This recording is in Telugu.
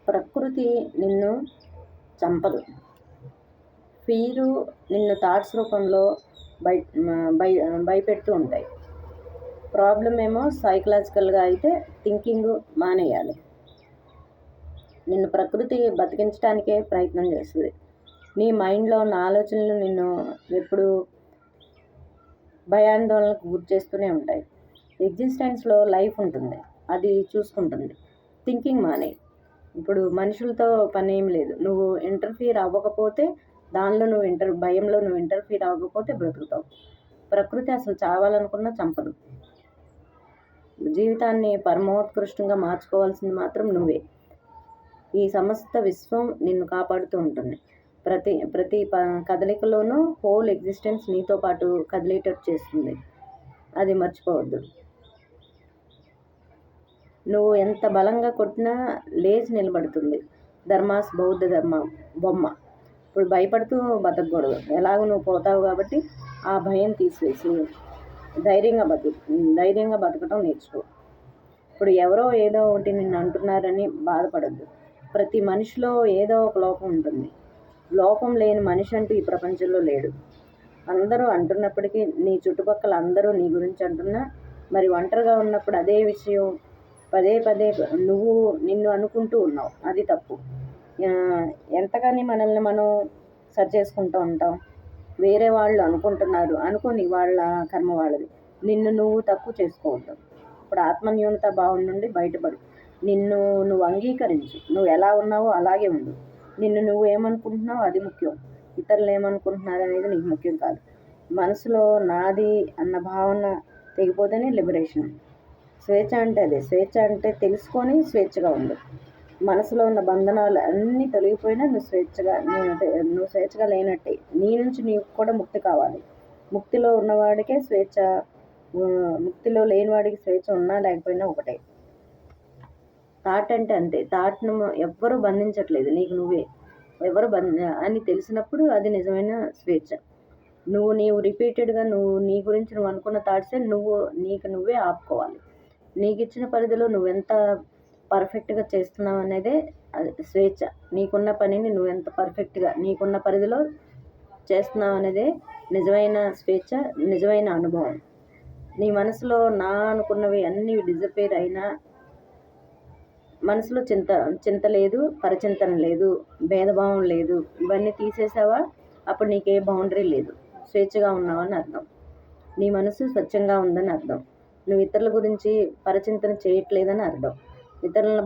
ప్రకృతి నిన్ను చంపదు. ఫీరు నిన్ను థాట్స్ రూపంలో భయపెడుతూ ఉంటాయి. ప్రాబ్లం ఏమో సైకలాజికల్గా అయితే థింకింగ్ మానేయాలి. నిన్ను ప్రకృతి బతికించడానికే ప్రయత్నం చేస్తుంది. నీ మైండ్లో ఉన్న ఆలోచనలు నిన్ను ఎప్పుడు భయాందోళనకు గురి చేస్తూనే ఉంటాయి. ఎగ్జిస్టెన్స్లో లైఫ్ ఉంటుంది, అది చూసుకుంటుంది. థింకింగ్ మానే. ఇప్పుడు మనుషులతో పని ఏం లేదు. నువ్వు ఇంటర్ఫియర్ అవ్వకపోతే దానిలో భయంలో నువ్వు ఇంటర్ఫియర్ అవ్వకపోతే బ్రతుకుతావు. ప్రకృతి అసలు చావాలనుకున్నా చంపదు. జీవితాన్ని పరమోత్కృష్టంగా మార్చుకోవాల్సింది మాత్రం నువ్వే. ఈ సమస్త విశ్వం నిన్ను కాపాడుతూ ఉంటుంది. ప్రతి కదలికలోనూ హోల్ ఎగ్జిస్టెన్స్ నీతో పాటు కదిలేటట్టు చేస్తుంది. అది మర్చిపోవద్దు. నువ్వు ఎంత బలంగా కొట్టినా లేచి నిలబడుతుంది. ధర్మాస్ బౌద్ధ ధర్మ బొమ్మ. ఇప్పుడు భయపడుతూ బతకూడదు. ఎలాగో నువ్వు పోతావు కాబట్టి ఆ భయం తీసివేసి ధైర్యంగా బతకటం నేర్చుకో. ఇప్పుడు ఎవరో ఏదో ఒకటి నిన్ను అంటున్నారని బాధపడద్దు. ప్రతి మనిషిలో ఏదో ఒక లోపం ఉంటుంది. లోపం లేని మనిషి అంటూ ఈ ప్రపంచంలో లేడు. అందరూ అంటున్నప్పటికీ నీ చుట్టుపక్కల అందరూ నీ గురించి అంటున్నా మరి ఒంటరిగా ఉన్నప్పుడు అదే విషయం పదే నిన్ను అనుకుంటూ ఉన్నావు. అది తప్పు. ఎంతగాని మనల్ని మనం సరి చేసుకుంటూ ఉంటాం. వేరే వాళ్ళు అనుకుంటున్నారు అనుకోని, వాళ్ళ కర్మ వాళ్ళది. నిన్ను నువ్వు తక్కువ చేసుకోవద్దు. ఇప్పుడు ఆత్మన్యూనత భావం నుండి బయటపడు. నిన్ను నువ్వు అంగీకరించు. నువ్వు ఎలా ఉన్నావో అలాగే ఉండు. నిన్ను నువ్వు ఏమనుకుంటున్నావు అది ముఖ్యం. ఇతరులు ఏమనుకుంటున్నారు అనేది నీకు ముఖ్యం కాదు. మనసులో నాది అన్న భావన తెగిపోతేనే లిబరేషన్. స్వేచ్ఛ అంటే అదే. స్వేచ్ఛ అంటే తెలుసుకొని స్వేచ్ఛగా ఉండు. మనసులో ఉన్న బంధనాలు అన్నీ తొలగిపోయినా నువ్వు స్వేచ్ఛగా లేనట్టే. నీ నుంచి నీకు కూడా ముక్తి కావాలి. ముక్తిలో ఉన్నవాడికే స్వేచ్ఛ, ముక్తిలో లేనివాడికి స్వేచ్ఛ ఉన్నా లేకపోయినా ఒకటే. థాట్ అంటే అంతే. థాట్ను ఎవ్వరూ బంధించట్లేదు, నీకు నువ్వే ఎవరు అని తెలిసినప్పుడు అది నిజమైన స్వేచ్ఛ. నీవు రిపీటెడ్గా నీ గురించి నువ్వు అనుకున్న థాట్సే నీకు నువ్వే ఆపుకోవాలి. నీకు ఇచ్చిన పరిధిలో నువ్వెంత పర్ఫెక్ట్గా చేస్తున్నావు అనేదే స్వేచ్ఛ. నీకున్న పనిని నువ్వెంత పర్ఫెక్ట్గా నీకున్న పరిధిలో చేస్తున్నావు అనేదే నిజమైన స్వేచ్ఛ, నిజమైన అనుభవం. నీ మనసులో నా అనుకున్నవి అన్నీ డిజపేర్ అయినా మనసులో చింత లేదు, పరచింతన లేదు, భేదభావం లేదు. ఇవన్నీ తీసేసావా అప్పుడు నీకే బౌండరీ లేదు. స్వేచ్ఛగా ఉన్నావని అర్థం. నీ మనసు స్వచ్ఛంగా ఉందని అర్థం. నువ్వు ఇతరుల గురించి పరచింతన చేయట్లేదని అర్థం. ఇతరుల